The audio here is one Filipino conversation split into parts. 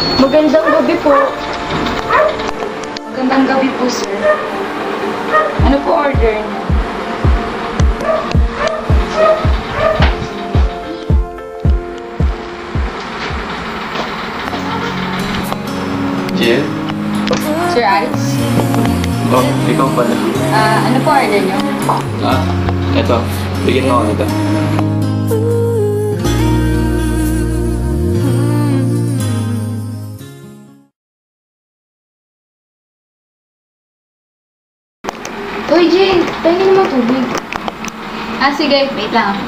Magandang gabi po. Magandang gabi po, sir. Ano po order niyo? Jill? Sir Ice? Oh, ikaw pala. Ano po order niyo? Eto. Bigyan mo ako nito. Uy, Jane, tingin mo tubig. Sige. Wait lang ako.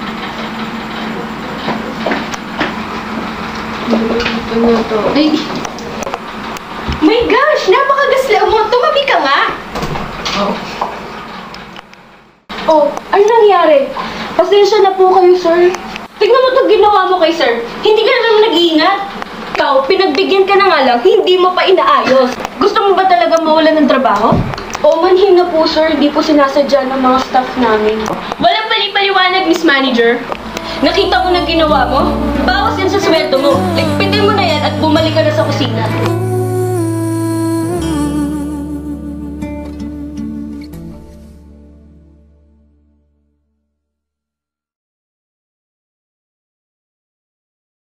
Ano to? Ay! My gosh! Napakagasla mo! Tumabi ka nga! Oh, ano nangyari? Pasensya na po kayo, sir. Tignan mo itong ginawa mo kay sir. Hindi ka naman nag-iingat. Ikaw, pinagbigyan ka na nga lang, hindi mo pa inaayos. Gusto mo ba talaga mawalan ng trabaho? O manhin na po, sir. Hindi po sinasadya ng mga staff namin. Walang paliwanag, Miss Manager. Nakita ko na ginawa mo. Bawas yan sa sweldo mo. Ligpitin mo na yan at bumalik ka na sa kusina.